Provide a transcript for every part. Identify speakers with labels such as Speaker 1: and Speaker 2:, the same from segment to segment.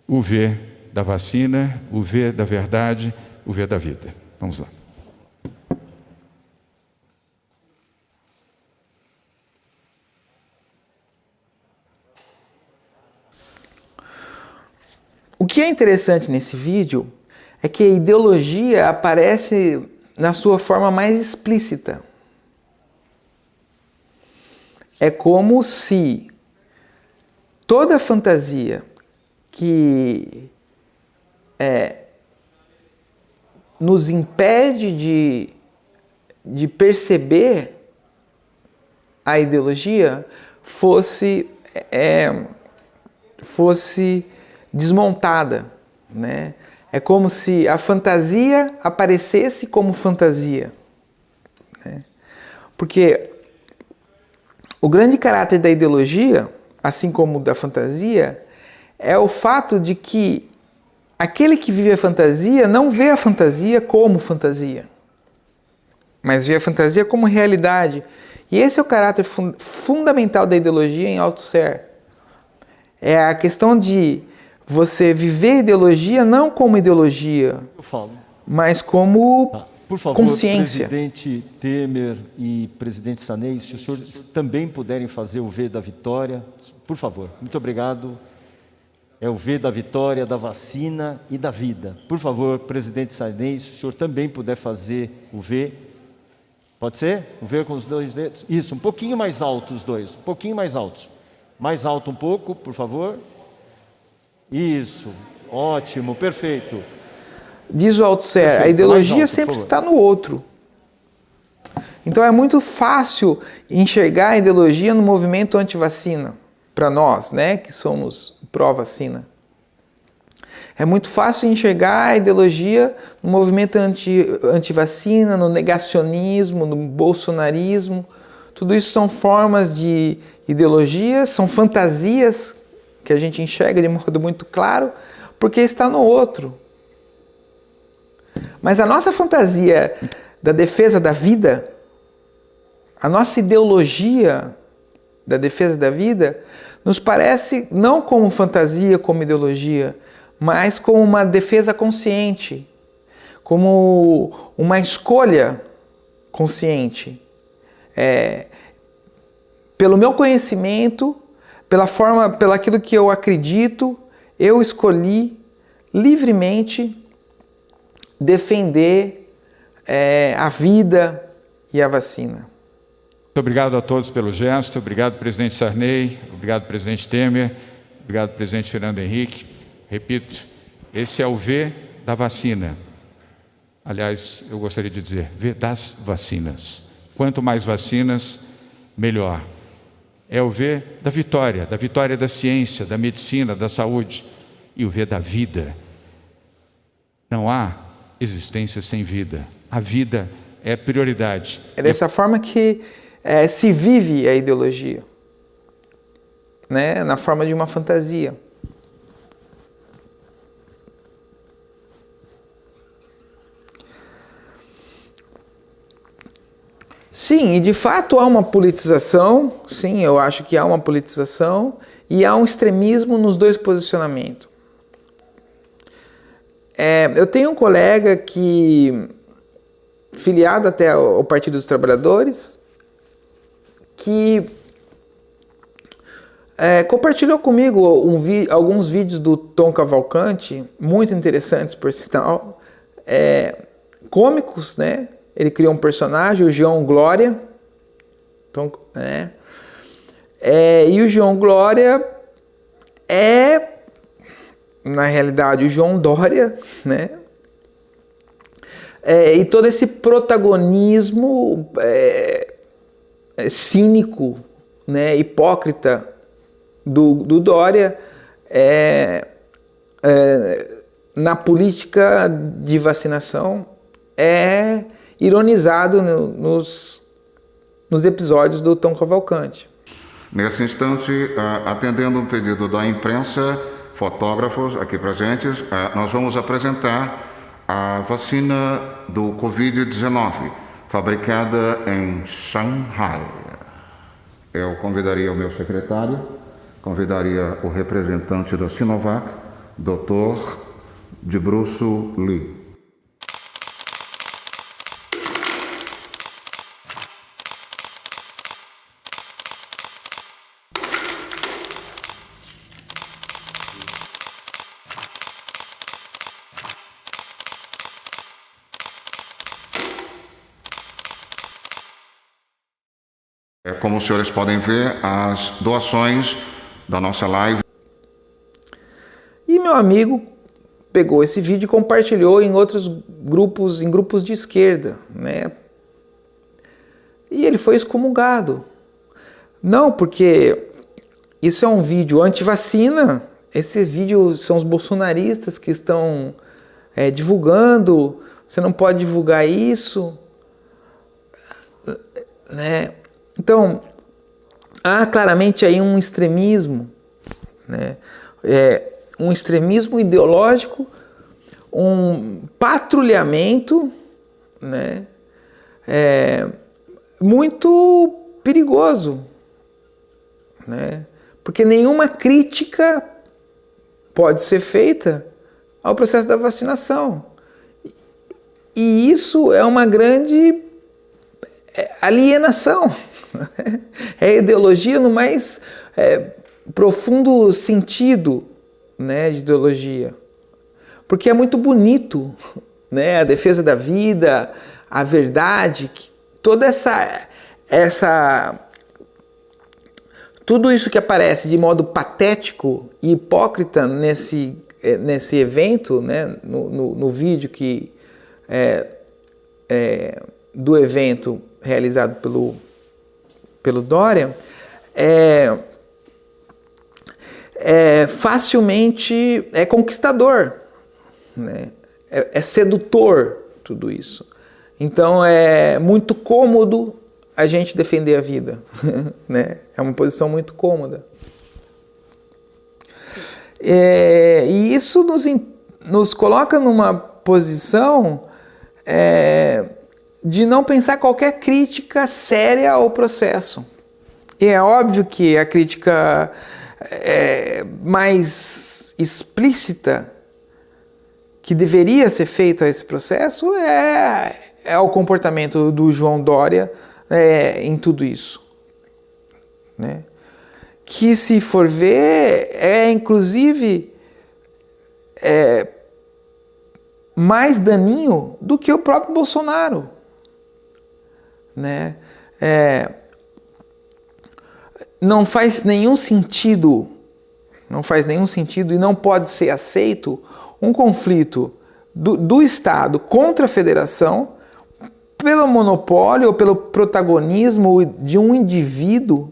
Speaker 1: o V da vacina, o V da verdade, o V da vida. Vamos lá.
Speaker 2: O que é interessante nesse vídeo é que a ideologia aparece na sua forma mais explícita. É como se toda fantasia que nos impede de perceber a ideologia fosse desmontada, né? É como se a fantasia aparecesse como fantasia, né? Porque o grande caráter da ideologia, assim como da fantasia, é o fato de que aquele que vive a fantasia não vê a fantasia como fantasia, mas vê a fantasia como realidade. E esse é o caráter fundamental da ideologia em Althusser. É a questão de você viver a ideologia não como ideologia, mas como
Speaker 3: Por favor,
Speaker 2: consciência.
Speaker 3: presidente Temer e presidente Sarney, se os senhores também puderem fazer o V da vitória, por favor. Muito obrigado. É o V da vitória, da vacina e da vida. Por favor, presidente Sarney, se o senhor também puder fazer o V. Pode ser? O V com os dois dedos? Isso, um pouquinho mais alto os dois, um pouquinho mais altos. Mais alto um pouco, por favor. Isso, ótimo, perfeito.
Speaker 2: Diz o Althusser,
Speaker 3: Perfeito.
Speaker 2: a ideologia
Speaker 3: Mais alto,
Speaker 2: sempre
Speaker 3: por favor.
Speaker 2: está no outro. Então é muito fácil enxergar a ideologia no movimento anti-vacina, para nós, né, que somos pró-vacina. É muito fácil enxergar a ideologia no movimento anti-vacina, no negacionismo, no bolsonarismo. Tudo isso são formas de ideologia, são fantasias que a gente enxerga de modo muito claro, porque está no outro. Mas a nossa fantasia da defesa da vida, a nossa ideologia da defesa da vida, nos parece não como fantasia, como ideologia, mas como uma defesa consciente, como uma escolha consciente. Pelo meu conhecimento, pelo aquilo que eu acredito, eu escolhi livremente defender a vida e a vacina.
Speaker 1: Muito obrigado a todos pelo gesto. Obrigado, presidente Sarney. Obrigado, presidente Temer. Obrigado, presidente Fernando Henrique. Repito, esse é o V da vacina. Aliás, eu gostaria de dizer, V das vacinas. Quanto mais vacinas, melhor. É o V da vitória da ciência, da medicina, da saúde. E o V da vida. Não há existência sem vida. A vida é prioridade.
Speaker 2: É dessa forma que se vive a ideologia, né? Na forma de uma fantasia. Sim, e de fato há uma politização, sim, eu acho que há uma politização e há um extremismo nos dois posicionamentos. Eu tenho um colega que, filiado até ao Partido dos Trabalhadores, que compartilhou comigo alguns vídeos do Tom Cavalcante, muito interessantes por sinal, cômicos, né? Ele criou um personagem, o João Glória, e o João Glória na realidade, o João Dória, né? E todo esse protagonismo cínico, né? Hipócrita do Dória na política de vacinação ironizado nos episódios do Tom Cavalcante.
Speaker 4: Nesse instante, atendendo um pedido da imprensa, fotógrafos aqui presentes, nós vamos apresentar a vacina do Covid-19, fabricada em Shanghai. Eu convidaria o meu secretário, convidaria o representante da Sinovac Dr. de Bruce Lee. Como os senhores podem ver, as doações da nossa live.
Speaker 2: E meu amigo pegou esse vídeo e compartilhou em outros grupos, em grupos de esquerda, né? E ele foi excomungado. Não, porque isso é um vídeo anti-vacina. Esse vídeo são os bolsonaristas que estão divulgando. Você não pode divulgar isso, né? Então, há claramente aí um extremismo, né? Um extremismo ideológico, um patrulhamento, né? Muito perigoso, né? Porque nenhuma crítica pode ser feita ao processo da vacinação. E isso é uma grande alienação. É ideologia no mais profundo sentido, né, de ideologia. Porque é muito bonito, né, a defesa da vida, a verdade, toda tudo isso que aparece de modo patético e hipócrita nesse evento, né, no vídeo do evento realizado pelo Dória, facilmente conquistador, né? É sedutor tudo isso. Então é muito cômodo a gente defender a vida, né? É uma posição muito cômoda. E isso nos coloca numa posição de não pensar qualquer crítica séria ao processo. E é óbvio que a crítica mais explícita que deveria ser feita a esse processo é o comportamento do João Dória em tudo isso, né? Que, se for ver, inclusive mais daninho do que o próprio Bolsonaro, né? Não faz nenhum sentido e não pode ser aceito um conflito do Estado contra a Federação pelo monopólio ou pelo protagonismo de um indivíduo,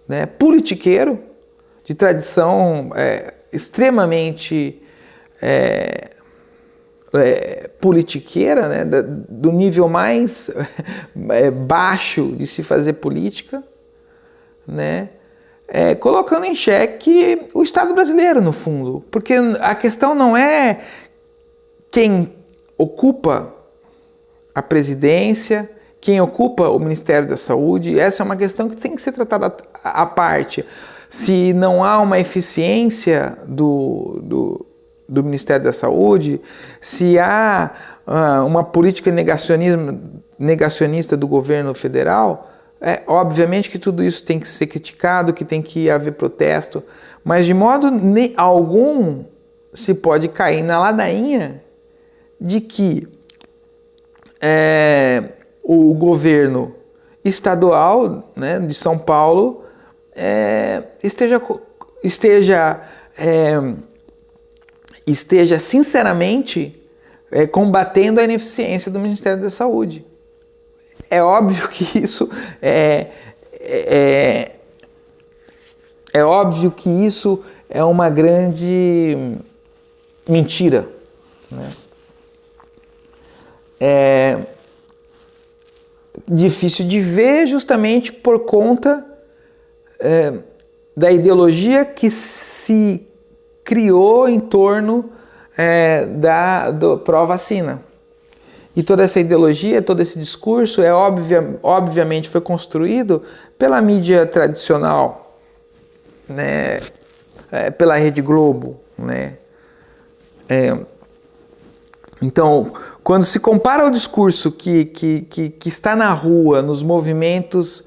Speaker 2: né, politiqueiro, de tradição extremamente politiqueira, né, do nível mais baixo de se fazer política, né, colocando em xeque o Estado brasileiro, no fundo. Porque a questão não é quem ocupa a presidência, quem ocupa o Ministério da Saúde. Essa é uma questão que tem que ser tratada à parte. Se não há uma eficiência do Ministério da Saúde, se há uma política negacionista do governo federal, obviamente que tudo isso tem que ser criticado, que tem que haver protesto, mas de modo algum se pode cair na ladainha de que o governo estadual, né, de São Paulo esteja sinceramente combatendo a ineficiência do Ministério da Saúde. É óbvio que isso é uma grande mentira, né? É difícil de ver justamente por conta da ideologia que se criou em torno do pró-vacina. E toda essa ideologia, todo esse discurso, obviamente foi construído pela mídia tradicional, né? Pela Rede Globo, né? Então, quando se compara o discurso que está na rua, nos movimentos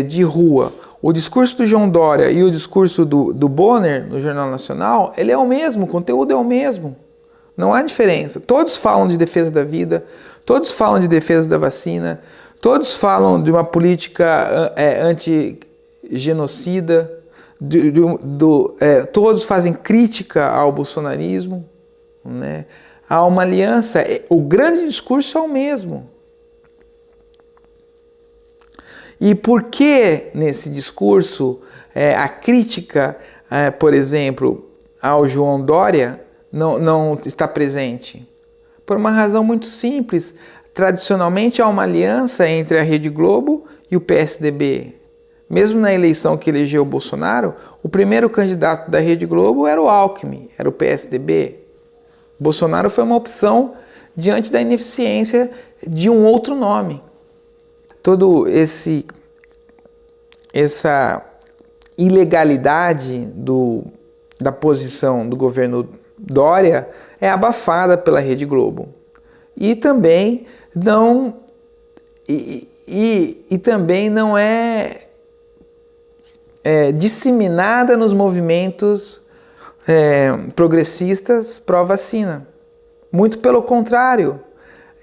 Speaker 2: de rua, o discurso do João Dória e o discurso do Bonner no Jornal Nacional, ele é o mesmo, o conteúdo é o mesmo. Não há diferença. Todos falam de defesa da vida, todos falam de defesa da vacina, todos falam de uma política anti-genocida, todos fazem crítica ao bolsonarismo, né? Há uma aliança, o grande discurso é o mesmo. E por que nesse discurso a crítica, por exemplo, ao João Dória não está presente? Por uma razão muito simples. Tradicionalmente há uma aliança entre a Rede Globo e o PSDB. Mesmo na eleição que elegeu o Bolsonaro, o primeiro candidato da Rede Globo era o Alckmin, era o PSDB. Bolsonaro foi uma opção diante da ineficiência de um outro nome. Todo essa ilegalidade da posição do governo Dória é abafada pela Rede Globo. E também não é disseminada nos movimentos progressistas pró-vacina. Muito pelo contrário,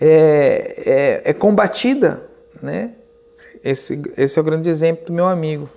Speaker 2: é combatida, né? Esse é o grande exemplo do meu amigo.